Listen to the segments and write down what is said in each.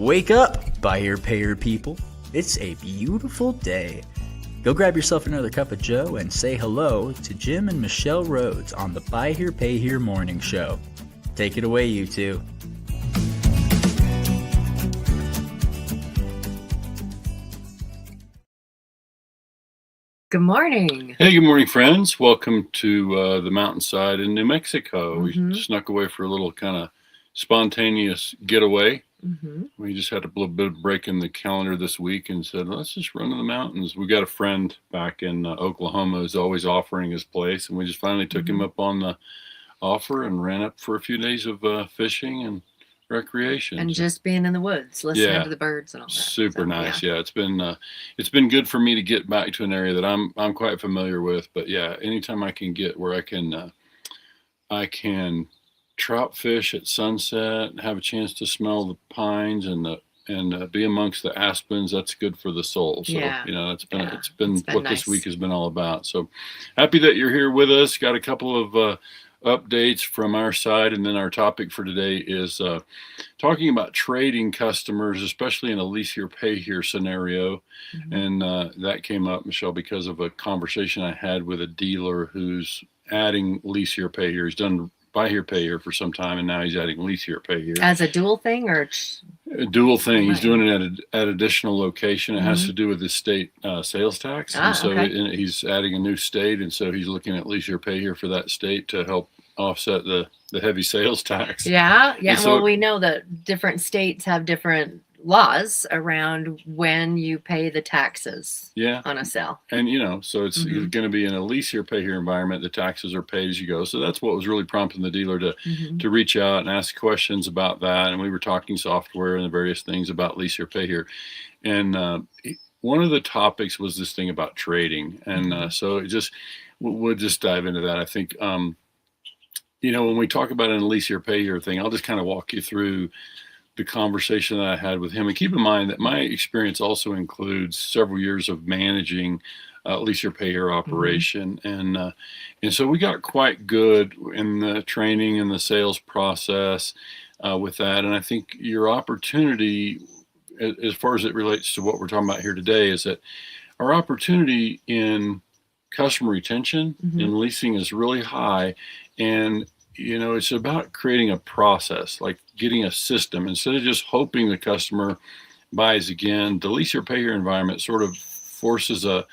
Wake up, Buy Here Pay Here people. It's a beautiful day. Go grab yourself another cup of joe and say hello to Jim and Michelle Rhodes on the Buy Here Pay Here morning show. Take it away, you two. Good morning. Hey, good morning, friends. Welcome to the mountainside in New Mexico. Mhm. We snuck away for a little kind of spontaneous getaway. Mm-hmm. We just had a little bit of break in the calendar this week and said, let's just run to the mountains. We got a friend back in Oklahoma who's always offering his place, and we just finally took him up on the offer and ran up for a few days of fishing and recreation. And just being in the woods, listening to the birds and all that. Super nice. Yeah, it's been good for me to get back to an area that I'm quite familiar with. But yeah, anytime I can get where I can trout fish at sunset, have a chance to smell the pines and be amongst the aspens, that's good for the soul. So it's been what nice. This week has been all about. So happy that you're here with us. Got a couple of updates from our side, and then our topic for today is talking about trading customers, especially in a Lease Here Pay Here scenario. And that came up, Michelle, because of a conversation I had with a dealer who's adding Lease Here Pay Here. He's done Buy Here Pay Here for some time, and now he's adding Lease Here Pay Here as a dual thing, or a dual thing. Right. He's doing it at additional location. It has to do with the state sales tax, and so he's adding a new state, and so he's looking at Lease Here Pay Here for that state to help offset the heavy sales tax. Yeah. So, well, we know that different states have different laws around when you pay the taxes on a sale. And so it's going to be in a Lease Here Pay Here environment. The taxes are paid as you go. So that's what was really prompting the dealer to reach out and ask questions about that. And we were talking software and the various things about Lease Here Pay Here. And one of the topics was this thing about trading. And so we'll just dive into that. I think when we talk about an Lease Here Pay Here thing, I'll just kind of walk you through the conversation that I had with him. And keep in mind that my experience also includes several years of managing Lease Here Pay Here operation. And so we got quite good in the training and the sales process with that. And I think your opportunity, as far as it relates to what we're talking about here today, is that our opportunity in customer retention in leasing is really high. And it's about creating a process, like getting a system. Instead of just hoping the customer buys again, the Lease Here Pay Here environment sort of forces a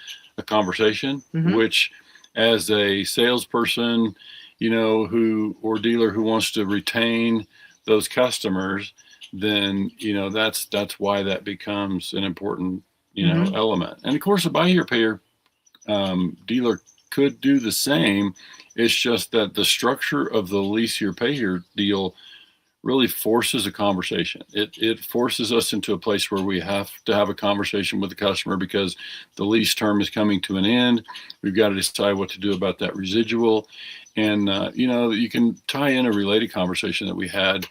conversation, which as a salesperson, or dealer who wants to retain those customers, then, that's why that becomes an important, element. And of course, a Buy Here Pay Here dealer could do the same. It's just that the structure of the Lease Here Pay Here deal really forces a conversation. It forces us into a place where we have to have a conversation with the customer because the lease term is coming to an end. We've got to decide what to do about that residual. And, you can tie in a related conversation that we had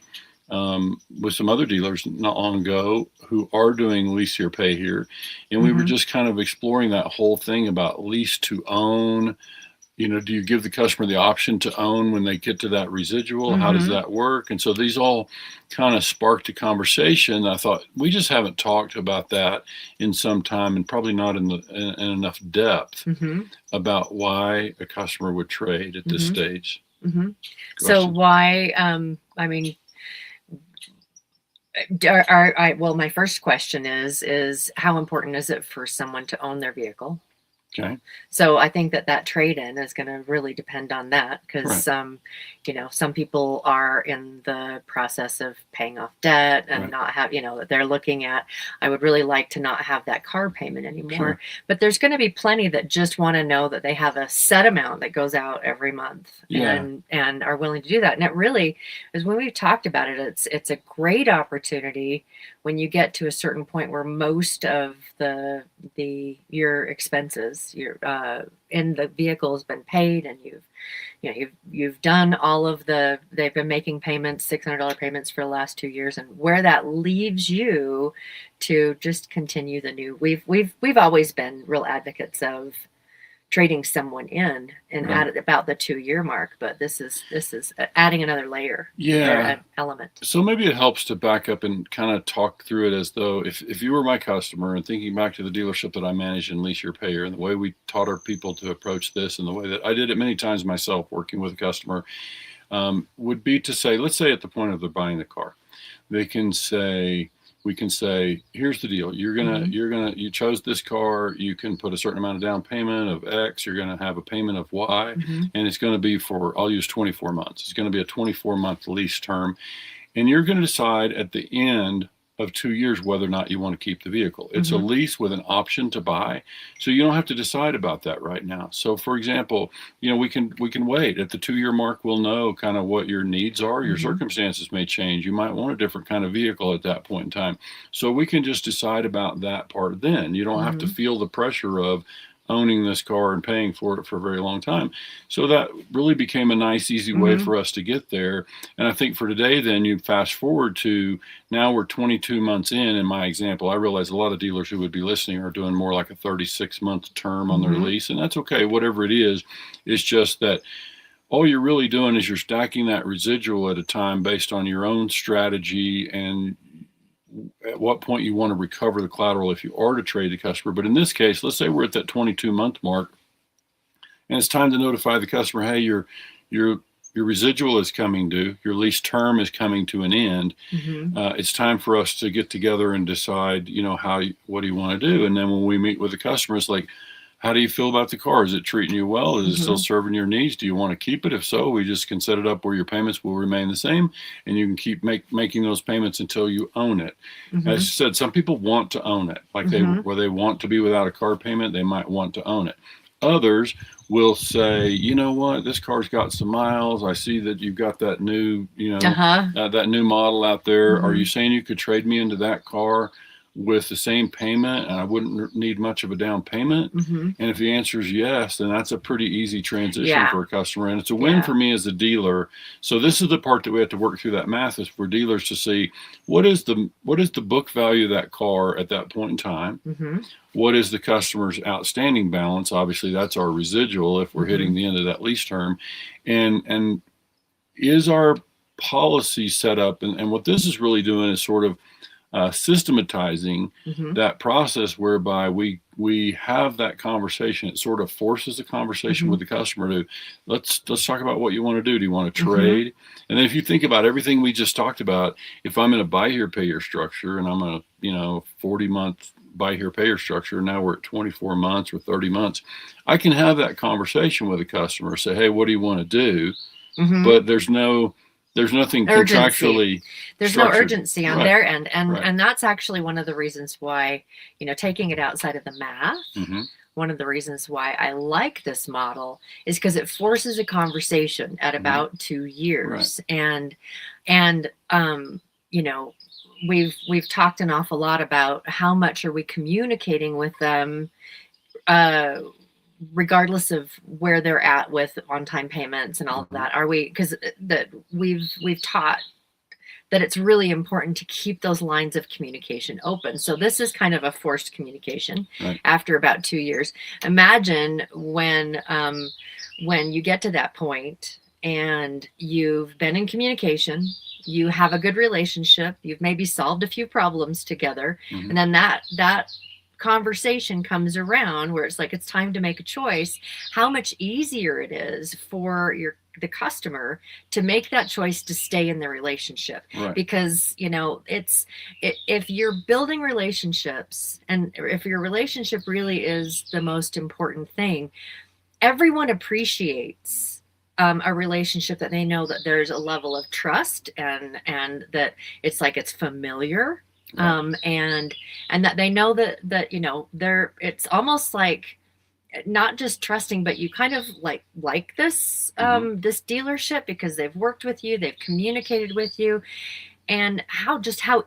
with some other dealers not long ago who are doing Lease Here Pay Here. And we were just kind of exploring that whole thing about lease to own. Do you give the customer the option to own when they get to that residual? How does that work? And so these all kind of sparked a conversation. I thought we just haven't talked about that in some time, and probably not in enough depth about why a customer would trade at this stage. So why? Well, my first question is how important is it for someone to own their vehicle? Okay. So I think that trade-in is going to really depend on that because, some people are in the process of paying off debt and not have, they're looking at, I would really like to not have that car payment anymore. But there's going to be plenty that just want to know that they have a set amount that goes out every month and are willing to do that. And it really is, when we've talked about it, it's a great opportunity when you get to a certain point where most of your expenses in the vehicle has been paid, and you've done all of they've been making payments, $600 payments for the last 2 years, and where that leaves you to just continue the new. We've always been real advocates of trading someone in and at about the 2-year mark, but this is adding another layer, or an element. So maybe it helps to back up and kind of talk through it as though if you were my customer, and thinking back to the dealership that I managed in Lease Here Pay Here, and the way we taught our people to approach this, and the way that I did it many times myself working with a customer, would be to say, let's say at the point of they're buying the car, we can say, here's the deal. You chose this car. You can put a certain amount of down payment of X. You're going to have a payment of Y, and it's going to be for, I'll use 24 months. It's going to be a 24-month lease term, and you're going to decide at the end of 2 years whether or not you want to keep the vehicle. It's a lease with an option to buy, so you don't have to decide about that right now. So for example, we can wait at the 2-year mark. We'll know kind of what your needs are. Your circumstances may change. You might want a different kind of vehicle at that point in time, so we can just decide about that part then. You don't have to feel the pressure of owning this car and paying for it for a very long time. So that really became a nice, easy way for us to get there. And I think for today, then you fast forward to now we're 22 months in my example. I realize a lot of dealers who would be listening are doing more like a 36-month term on their lease, and that's okay, whatever it is. It's just that all you're really doing is you're stacking that residual at a time based on your own strategy and at what point you want to recover the collateral if you are to trade the customer. But in this case, let's say we're at that 22-month mark, and it's time to notify the customer, hey, your residual is coming due, your lease term is coming to an end. It's time for us to get together and decide, what do you want to do? And then when we meet with the customer, it's like, how do you feel about the car? Is it treating you well? Is it still serving your needs? Do you want to keep it? If so, we just can set it up where your payments will remain the same, and you can keep making those payments until you own it. As you said, some people want to own it, like where they want to be without a car payment, they might want to own it. Others will say, you know what, this car's got some miles. I see that you've got that new, that new model out there. Are you saying you could trade me into that car with the same payment, and I wouldn't need much of a down payment? And if the answer is yes, then that's a pretty easy transition for a customer, and it's a win for me as a dealer. So this is the part that we have to work through that math, is for dealers to see what is the book value of that car at that point in time. What is the customer's outstanding balance? Obviously that's our residual if we're hitting the end of that lease term, and is our policy set up, and what this is really doing is sort of systematizing that process whereby we have that conversation. It sort of forces a conversation with the customer to let's talk about what you want to do. Do you want to trade? And then if you think about everything we just talked about, if I'm in a buy here, pay here structure, and I'm a 40-month buy here, pay here structure, now we're at 24 months or 30 months, I can have that conversation with a customer, say, hey, what do you want to do? But there's nothing contractually. There's no urgency on their end. And that's actually one of the reasons why, taking it outside of the math, one of the reasons why I like this model is because it forces a conversation at about 2 years. And we've talked an awful lot about how much are we communicating with them, regardless of where they're at with on-time payments and all of that. Are we, because that we've taught that it's really important to keep those lines of communication open. So this is kind of a forced communication after about 2 years. Imagine when you get to that point and you've been in communication, you have a good relationship, you've maybe solved a few problems together, and then that conversation comes around where it's like it's time to make a choice. How much easier it is for the customer to make that choice to stay in the relationship, because if you're building relationships, and if your relationship really is the most important thing, everyone appreciates a relationship that they know that there's a level of trust and that it's like it's familiar. And that they know that it's almost like not just trusting, but you kind of like this this dealership because they've worked with you, they've communicated with you, and how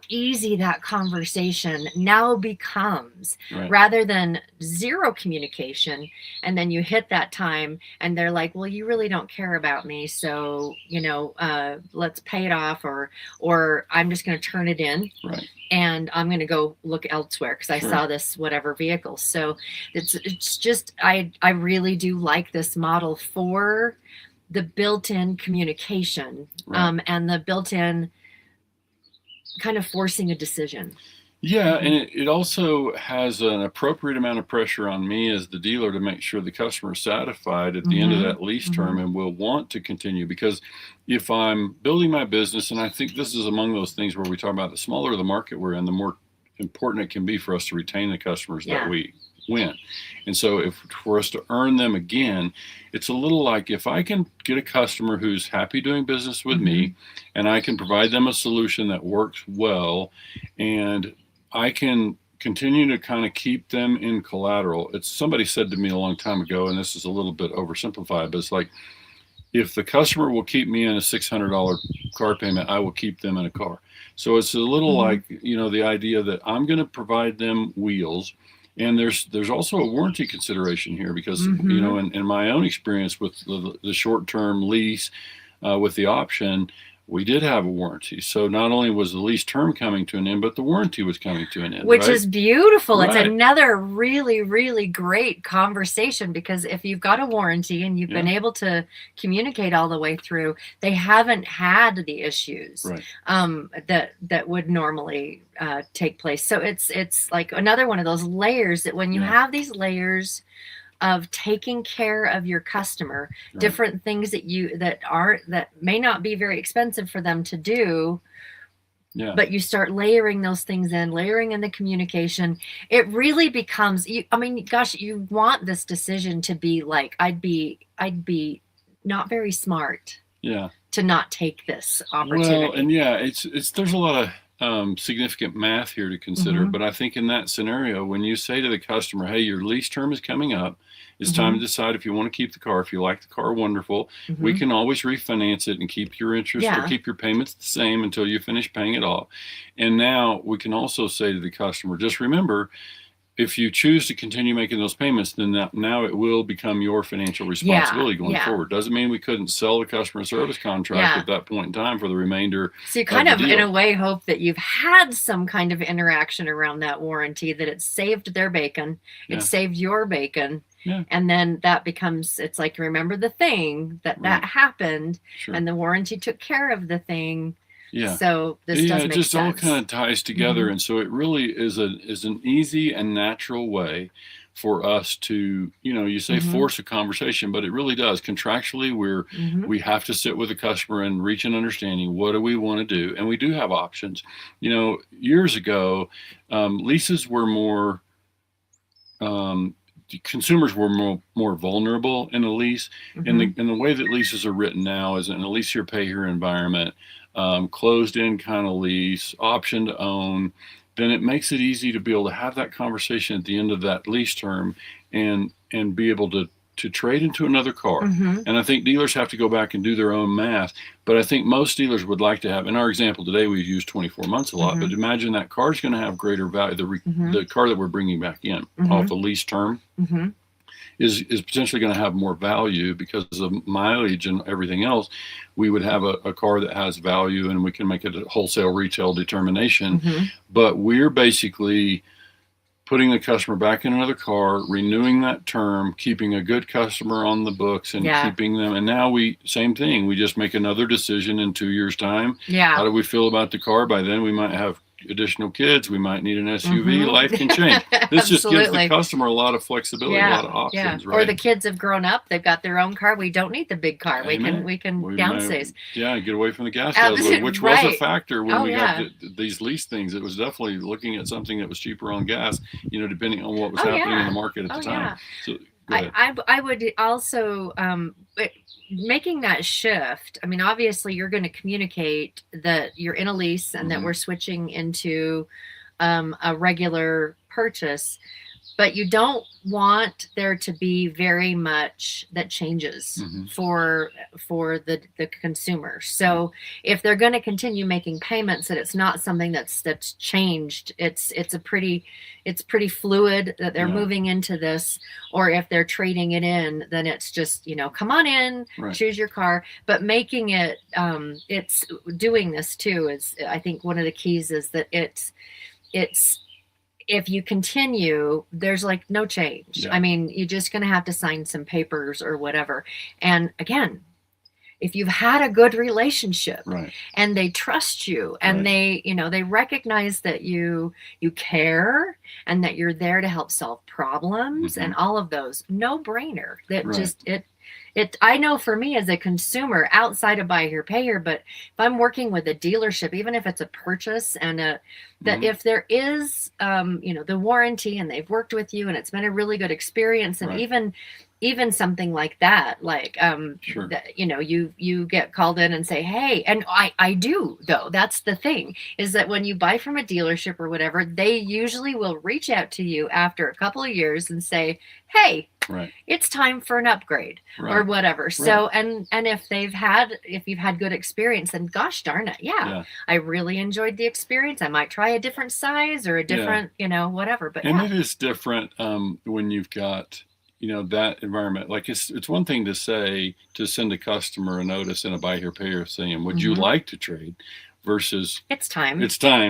easy that conversation now becomes, Right. rather than zero communication. And then you hit that time and they're like, well, you really don't care about me, so let's pay it off, or I'm just going to turn it in. Right. And I'm going to go look elsewhere because I Sure. saw this whatever vehicle. So it's just, I really do like this model for the built-in communication, Right. and the built-in kind of forcing a decision. Yeah, and it also has an appropriate amount of pressure on me as the dealer to make sure the customer is satisfied at the end of that lease term and will want to continue. Because if I'm building my business, and I think this is among those things where we talk about the smaller the market we're in, the more important it can be for us to retain the customers that we win. And so if for us to earn them again, it's a little like if I can get a customer who's happy doing business with me, and I can provide them a solution that works well, and I can continue to kind of keep them in collateral. It's somebody said to me a long time ago, and this is a little bit oversimplified, but it's like, if the customer will keep me in a $600 car payment, I will keep them in a car. So it's a little like, the idea that I'm going to provide them wheels. And there's also a warranty consideration here because, in my own experience with the short-term lease with the option, we did have a warranty. So not only was the lease term coming to an end, but the warranty was coming to an end. Which is beautiful. Right. It's another really, really great conversation, because if you've got a warranty and you've been able to communicate all the way through, they haven't had the issues that would normally take place. So it's like another one of those layers that when you have these layers of taking care of your customer, different things that may not be very expensive for them to do, but you start layering those things in, layering in the communication, it really becomes, you want this decision to be like, I'd be not very smart to not take this opportunity. Well, and there's a lot of significant math here to consider, but I think in that scenario, when you say to the customer, hey, your lease term is coming up, it's time to decide if you want to keep the car. If you like the car, wonderful. We can always refinance it and keep your interest or keep your payments the same until you finish paying it off. And now we can also say to the customer, just remember, if you choose to continue making those payments, then now it will become your financial responsibility going forward. Doesn't mean we couldn't sell the customer service contract at that point in time for the remainder. So you kind of, in a way, hope that you've had some kind of interaction around that warranty, that it saved their bacon, it saved your bacon. And then that becomes, it's like, remember the thing that happened, and the warranty took care of the thing. So this does make sense. It just all kind of ties together. And so it really is an easy and natural way for us to, you say force a conversation, but it really does. Contractually, we have to sit with the customer and reach an understanding. What do we want to do? And we do have options. Years ago, leases were more, consumers were more vulnerable in a lease. And the way that leases are written now is in a Lease Here Pay Here environment, closed-in kind of lease, option to own, then it makes it easy to be able to have that conversation at the end of that lease term and be able to trade into another car. And I think dealers have to go back and do their own math. But I think most dealers would like to have, in our example today, we've used 24 months a lot, but imagine that car is going to have greater value. The car that we're bringing back in off the lease term is potentially going to have more value because of mileage and everything else. We would have a car that has value, and we can make it a wholesale retail determination. But we're basically putting the customer back in another car, renewing that term, keeping a good customer on the books, and keeping them. And now same thing. We just make another decision in 2 years' time. How do we feel about the car? By then we might have additional kids. We might need an SUV. Life can change. This just gives the customer a lot of flexibility, a lot of options, right? Or the kids have grown up. They've got their own car. We don't need the big car. We can downsize. Get away from the gas guzzler, which was a factor when we got these lease things. It was definitely looking at something that was cheaper on gas, depending on what was happening in the market at the time. So, I would also, making that shift. I mean, obviously you're going to communicate that you're in a lease and that we're switching into a regular purchase. but you don't want there to be very much that changes for the consumer. So if they're going to continue making payments, that it's not something that's changed. It's pretty fluid that they're moving into this, or if they're trading it in, then it's just, come on in, choose your car. But making it, it's doing this too is, I think one of the keys is that it's if you continue, there's like no change. I mean, you're just going to have to sign some papers or whatever. And again, if you've had a good relationship and they trust you and they recognize that you care and that you're there to help solve problems and all of those, no brainer. That just I know for me as a consumer outside of Buy Here Pay Here, but if I'm working with a dealership, even if it's a purchase and that if there is the warranty and they've worked with you and it's been a really good experience, and even something like that, like you get called in and say, hey, and I do though, that's the thing, is that when you buy from a dealership or whatever, they usually will reach out to you after a couple of years and say, hey, it's time for an upgrade or whatever. So and if you've had good experience, then gosh darn it, I really enjoyed the experience. I might try a different size or a different whatever. But it is different when you've got that environment. Like it's one thing to send a customer a notice in a Buy Here Pay Here saying, would you like to trade, versus it's time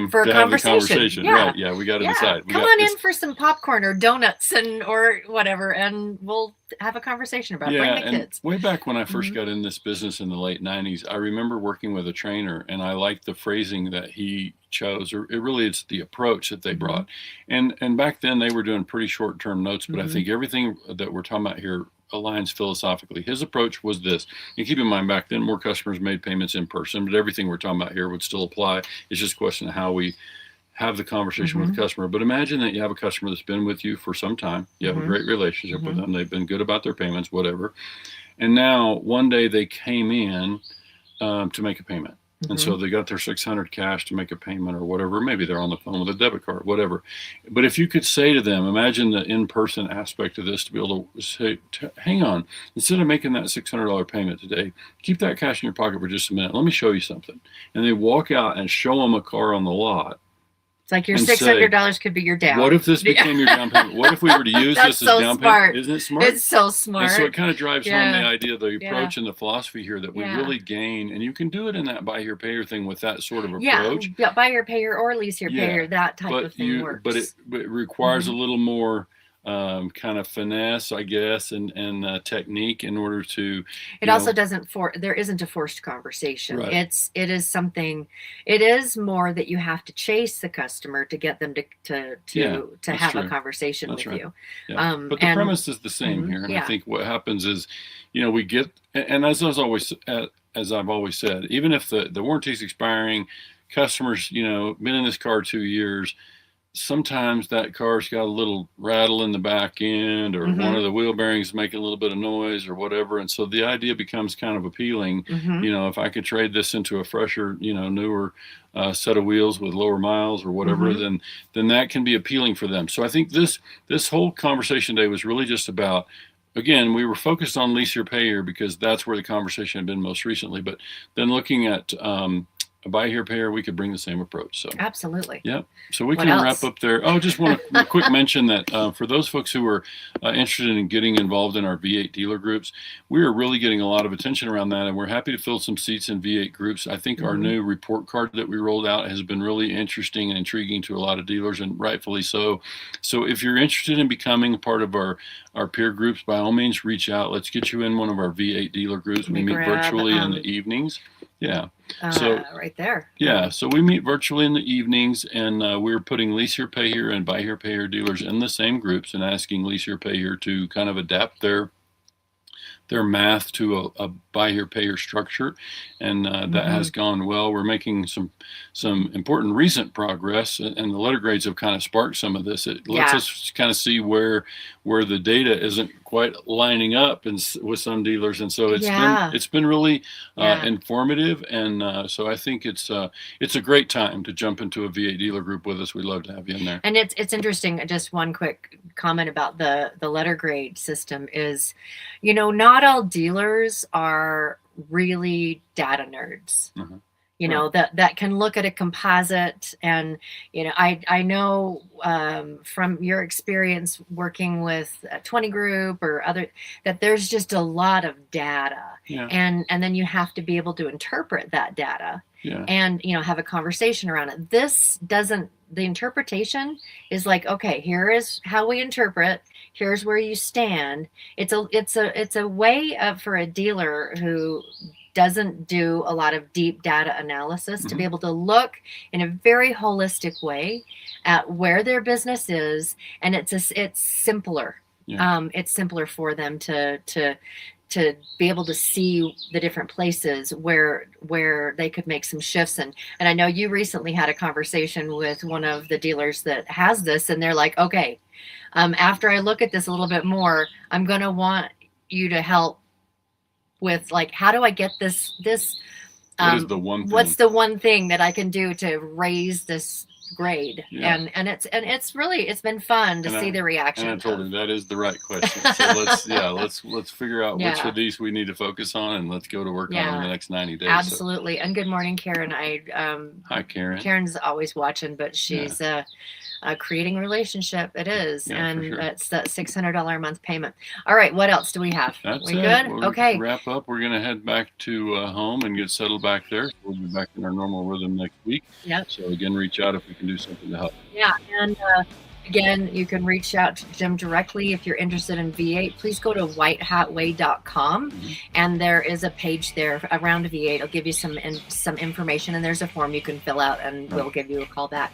for a conversation. We got to decide. Come on in for some popcorn or donuts or whatever, and we'll have a conversation about it. Bring the kids. Way back when I first got in this business in the late 90s, I remember working with a trainer, and I liked the phrasing that he chose, or it's the approach that they brought. And back then they were doing pretty short-term notes, but I think everything that we're talking about here aligns philosophically. His approach was this, and keep in mind back then more customers made payments in person, but everything we're talking about here would still apply. It's just a question of how we have the conversation with the customer. But imagine that you have a customer that's been with you for some time. You have a great relationship with them. They've been good about their payments, whatever. And now one day they came in to make a payment. And so they got their $600 cash to make a payment or whatever. Maybe they're on the phone with a debit card, whatever. But if you could say to them, imagine the in-person aspect of this, to be able to say, hang on, instead of making that $600 payment today, keep that cash in your pocket for just a minute. Let me show you something. And they walk out and show them a car on the lot. It's like your $600 could be your down. What if this became your down payment? What if we were to use this as down payment? Isn't it smart? It's so smart. And so it kind of drives home the idea, the approach and the philosophy here that we really gain. And you can do it in that Buy Here Pay Here thing with that sort of approach. Yeah, Buy Here Pay Here or Lease Here Pay Here, that type of thing works. But it requires a little more kind of finesse, I guess, and technique in order to. It also doesn't there isn't a forced conversation. It is more that you have to chase the customer to get them to have a conversation with you. Yeah. But the premise is the same here, and I think what happens is, we get, and as I've always said, even if the warranty is expiring, customers, been in this car 2 years. Sometimes that car's got a little rattle in the back end, or one of the wheel bearings making a little bit of noise or whatever. And so the idea becomes kind of appealing. If I could trade this into a fresher, newer set of wheels with lower miles or whatever, then that can be appealing for them. So I think this whole conversation today was really just about, again, we were focused on Lease Here Pay Here because that's where the conversation had been most recently. But then looking at Buy Here Pay Here, we could bring the same approach. So absolutely. Yep. So we can wrap up there. Oh, just want a quick mention that for those folks who are interested in getting involved in our V8 dealer groups, we are really getting a lot of attention around that, and we're happy to fill some seats in V8 groups. I think our new report card that we rolled out has been really interesting and intriguing to a lot of dealers, and rightfully so. So if you're interested in becoming part of our peer groups, by all means, reach out. Let's get you in one of our V8 dealer groups. We meet virtually in the evenings. Yeah. So right there. Yeah. So we meet virtually in the evenings, and we're putting Lease Here Pay Here and Buy Here Pay Here dealers in the same groups and asking Lease Here Pay Here to kind of adapt their math to buy here, pay here structure, and that has gone well. We're making some important recent progress, and the letter grades have kind of sparked some of this. It lets us kind of see where the data isn't quite lining up with some dealers, and so it's been really informative, and so I think it's a great time to jump into a V8 dealer group with us. We'd love to have you in there. And it's interesting. Just one quick comment about the letter grade system is, not all dealers are really data nerds. You know, that can look at a composite, and I know from your experience working with a 20 group or other, that there's just a lot of data, and then you have to be able to interpret that data, and have a conversation around it. This doesn't. The interpretation is like, okay, here is how we interpret. Here's where you stand. It's a way for a dealer who doesn't do a lot of deep data analysis to be able to look in a very holistic way at where their business is, and it's simpler. It's simpler for them to be able to see the different places where they could make some shifts. And I know you recently had a conversation with one of the dealers that has this, and they're like, okay, after I look at this a little bit more, I'm going to want you to help with, like, how do I get this what is the one thing? What's the one thing that I can do to raise this grade? And it's been fun to see the reaction. And I told him that is the right question. So let's figure out which of these we need to focus on, and let's go to work on in the next 90 days. Absolutely. And good morning, Karen. Hi, Karen. Karen's always watching, but she's creating a relationship. It is. And it's that $600 a month payment. All right. What else do we have? That's we good? We'll okay. Wrap up. We're going to head back to home and get settled back there. We'll be back in our normal rhythm next week. Yep. So again, reach out if we can do something to help. Yeah. And again, you can reach out to Jim directly if you're interested in V8. Please go to whitehatway.com, and there is a page there around V8. It'll give you some information, and there's a form you can fill out, and we'll give you a call back.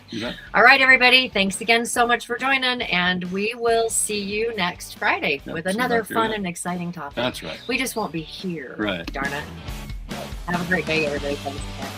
All right, everybody. Thanks again so much for joining, and we will see you next Friday with another fun and exciting topic. That's right. We just won't be here. Right. Darn it. Have a great day, everybody. Thanks again.